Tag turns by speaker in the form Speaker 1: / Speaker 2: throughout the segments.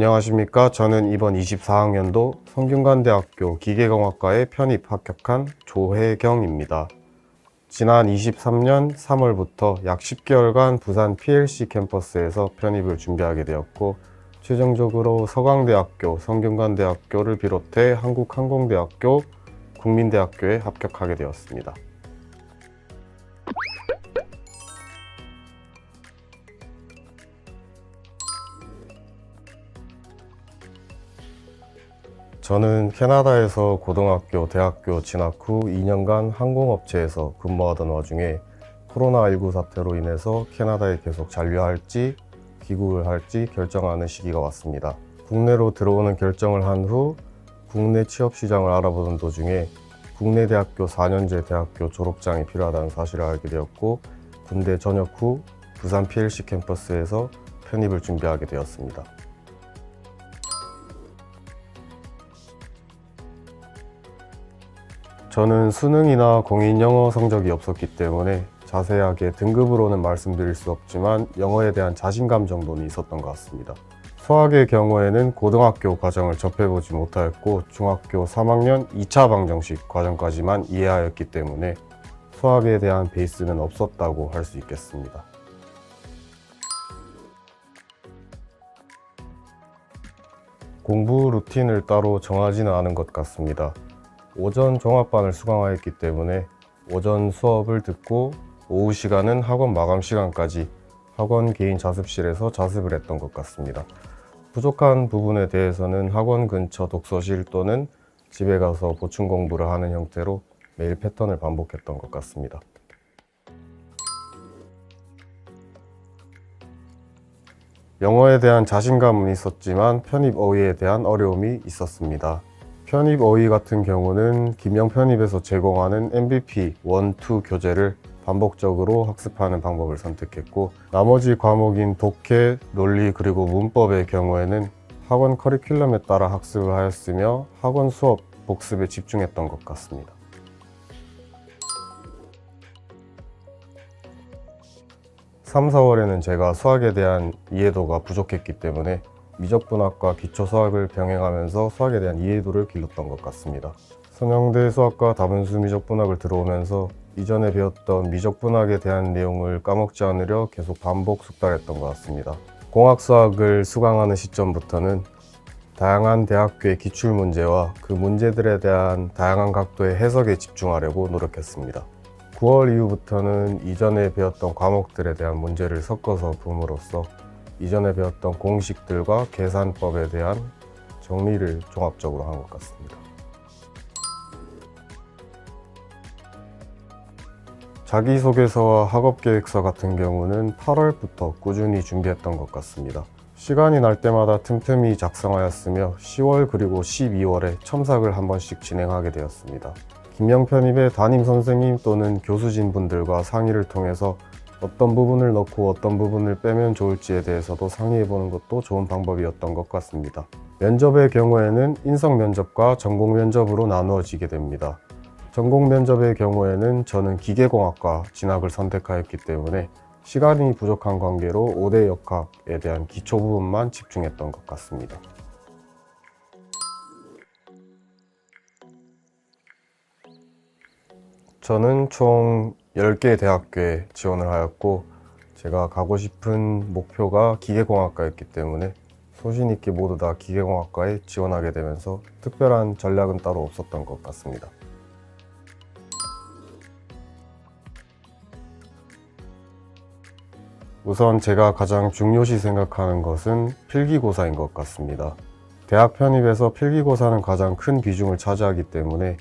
Speaker 1: 안녕하십니까. 저는 이번 24학년도 성균관대학교 기계공학과에 편입 합격한 조혜경입니다. 지난 23년 3월부터 약 10개월간 부산 PLC 캠퍼스에서 편입을 준비하게 되었고, 최종적으로 서강대학교, 성균관대학교를 비롯해 한국항공대학교, 국민대학교에 합격하게 되었습니다. 저는 캐나다에서 고등학교, 대학교 진학 후 2년간 항공업체에서 근무하던 와중에 코로나19 사태로 인해서 캐나다에 계속 잔류할지 귀국을 할지 결정하는 시기가 왔습니다. 국내로 들어오는 결정을 한 후 국내 취업 시장을 알아보던 도중에 국내 대학교 4년제 대학교 졸업장이 필요하다는 사실을 알게 되었고, 군대 전역 후 부산 PLC 캠퍼스에서 편입을 준비하게 되었습니다. 저는 수능이나 공인 영어 성적이 없었기 때문에 자세하게 등급으로는 말씀드릴 수 없지만 영어에 대한 자신감 정도는 있었던 것 같습니다. 수학의 경우에는 고등학교 과정을 접해보지 못하였고 중학교 3학년 2차 방정식 과정까지만 이해하였기 때문에 수학에 대한 베이스는 없었다고 할 수 있겠습니다. 공부 루틴을 따로 정하지는 않은 것 같습니다. 오전 종합반을 수강하였기 때문에 오전 수업을 듣고 오후 시간은 학원 마감 시간까지 학원 개인 자습실에서 자습을 했던 것 같습니다. 부족한 부분에 대해서는 학원 근처 독서실 또는 집에 가서 보충 공부를 하는 형태로 매일 패턴을 반복했던 것 같습니다. 영어에 대한 자신감은 있었지만 편입 어휘에 대한 어려움이 있었습니다. 편입 어휘 같은 경우는 김영 편입에서 제공하는 MVP 1, 2 교재를 반복적으로 학습하는 방법을 선택했고, 나머지 과목인 독해, 논리 그리고 문법의 경우에는 학원 커리큘럼에 따라 학습을 하였으며 학원 수업 복습에 집중했던 것 같습니다. (3, 4월에는) 제가 수학에 대한 이해도가 부족했기 때문에 미적분학과 기초수학을 병행하면서 수학에 대한 이해도를 길렀던 것 같습니다. 선영대 수학과 다분수 미적분학을 들어오면서 이전에 배웠던 미적분학에 대한 내용을 까먹지 않으려 계속 반복 숙달했던 것 같습니다. 공학수학을 수강하는 시점부터는 다양한 대학교의 기출문제와 그 문제들에 대한 다양한 각도의 해석에 집중하려고 노력했습니다. 9월 이후부터는 이전에 배웠던 과목들에 대한 문제를 섞어서 봄으로써 이전에 배웠던 공식들과 계산법에 대한 정리를 종합적으로 한 것 같습니다. 자기소개서와 학업계획서 같은 경우는 8월부터 꾸준히 준비했던 것 같습니다. 시간이 날 때마다 틈틈이 작성하였으며 10월 그리고 12월에 첨삭을 한 번씩 진행하게 되었습니다. 김영 편입의 담임 선생님 또는 교수진 분들과 상의를 통해서 어떤 부분을 넣고 어떤 부분을 빼면 좋을지에 대해서도 상의해보는 것도 좋은 방법이었던 것 같습니다. 면접의 경우에는 인성 면접과 전공 면접으로 나누어지게 됩니다. 전공 면접의 경우에는 저는 기계공학과 진학을 선택하였기 때문에 시간이 부족한 관계로 5대 역학에 대한 기초 부분만 집중했던 것 같습니다. 저는 총 10개 대학교에 지원을 하였고, 제가 가고 싶은 목표가 기계공학과였기 때문에 소신 있게 모두 다 기계공학과에 지원하게 되면서 특별한 전략은 따로 없었던 것 같습니다. 우선 제가 가장 중요시 생각하는 것은 필기고사인 것 같습니다. 대학 편입에서 필기고사는 가장 큰 비중을 차지하기 때문에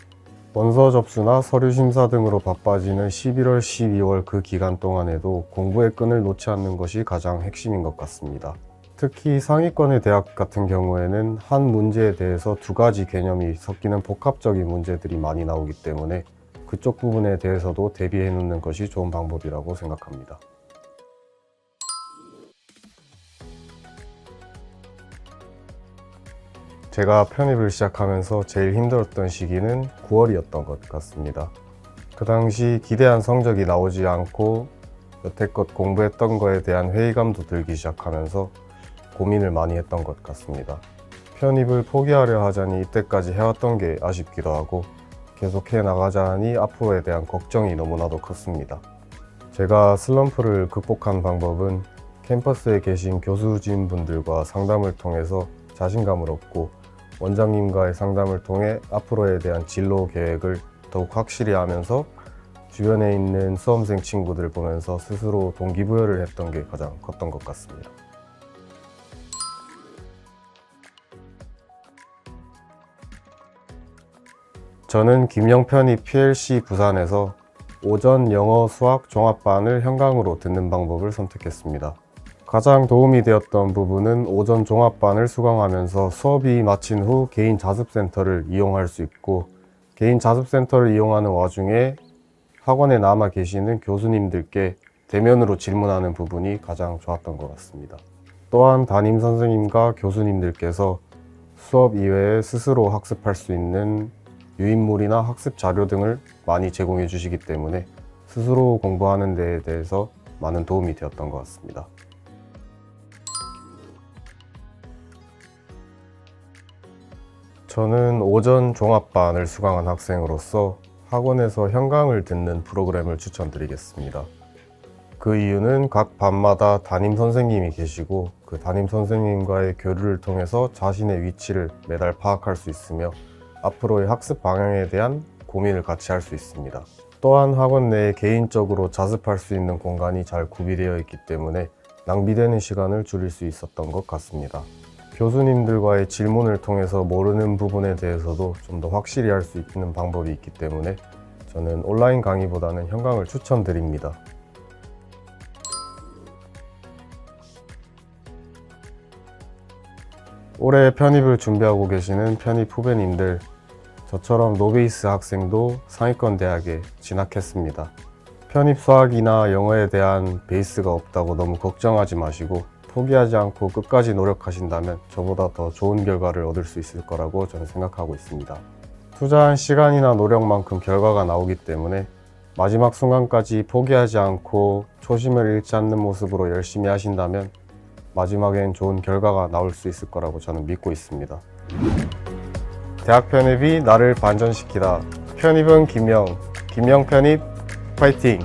Speaker 1: 원서 접수나 서류 심사 등으로 바빠지는 11월, 12월 그 기간 동안에도 공부의 끈을 놓지 않는 것이 가장 핵심인 것 같습니다. 특히 상위권의 대학 같은 경우에는 한 문제에 대해서 두 가지 개념이 섞이는 복합적인 문제들이 많이 나오기 때문에 그쪽 부분에 대해서도 대비해 놓는 것이 좋은 방법이라고 생각합니다. 제가 편입을 시작하면서 제일 힘들었던 시기는 9월이었던 것 같습니다. 그 당시 기대한 성적이 나오지 않고 여태껏 공부했던 거에 대한 회의감도 들기 시작하면서 고민을 많이 했던 것 같습니다. 편입을 포기하려 하자니 이때까지 해왔던 게 아쉽기도 하고 계속 해나가자니 앞으로에 대한 걱정이 너무나도 컸습니다. 제가 슬럼프를 극복한 방법은 캠퍼스에 계신 교수진분들과 상담을 통해서 자신감을 얻고 원장님과의 상담을 통해 앞으로에 대한 진로 계획을 더욱 확실히 하면서 주변에 있는 수험생 친구들 보면서 스스로 동기부여를 했던 게 가장 컸던 것 같습니다. 저는 김영편입 PLC 부산에서 오전 영어 수학 종합반을 현강으로 듣는 방법을 선택했습니다. 가장 도움이 되었던 부분은 오전 종합반을 수강하면서 수업이 마친 후 개인 자습센터를 이용할 수 있고 개인 자습센터를 이용하는 와중에 학원에 남아 계시는 교수님들께 대면으로 질문하는 부분이 가장 좋았던 것 같습니다. 또한 담임 선생님과 교수님들께서 수업 이외에 스스로 학습할 수 있는 유인물이나 학습 자료 등을 많이 제공해 주시기 때문에 스스로 공부하는 데에 대해서 많은 도움이 되었던 것 같습니다. 저는 오전 종합반을 수강한 학생으로서 학원에서 현강을 듣는 프로그램을 추천드리겠습니다. 그 이유는 각 반마다 담임 선생님이 계시고 그 담임 선생님과의 교류를 통해서 자신의 위치를 매달 파악할 수 있으며 앞으로의 학습 방향에 대한 고민을 같이 할 수 있습니다. 또한 학원 내에 개인적으로 자습할 수 있는 공간이 잘 구비되어 있기 때문에 낭비되는 시간을 줄일 수 있었던 것 같습니다. 교수님들과의 질문을 통해서 모르는 부분에 대해서도 좀 더 확실히 할 수 있는 방법이 있기 때문에 저는 온라인 강의보다는 현강을 추천드립니다. 올해 편입을 준비하고 계시는 편입 후배님들, 저처럼 노베이스 학생도 상위권 대학에 진학했습니다. 편입 수학이나 영어에 대한 베이스가 없다고 너무 걱정하지 마시고 포기하지 않고 끝까지 노력하신다면 저보다 더 좋은 결과를 얻을 수 있을 거라고 저는 생각하고 있습니다. 투자한 시간이나 노력만큼 결과가 나오기 때문에 마지막 순간까지 포기하지 않고 초심을 잃지 않는 모습으로 열심히 하신다면 마지막엔 좋은 결과가 나올 수 있을 거라고 저는 믿고 있습니다. 대학 편입이 나를 반전시키다. 편입은 김영 편입 파이팅!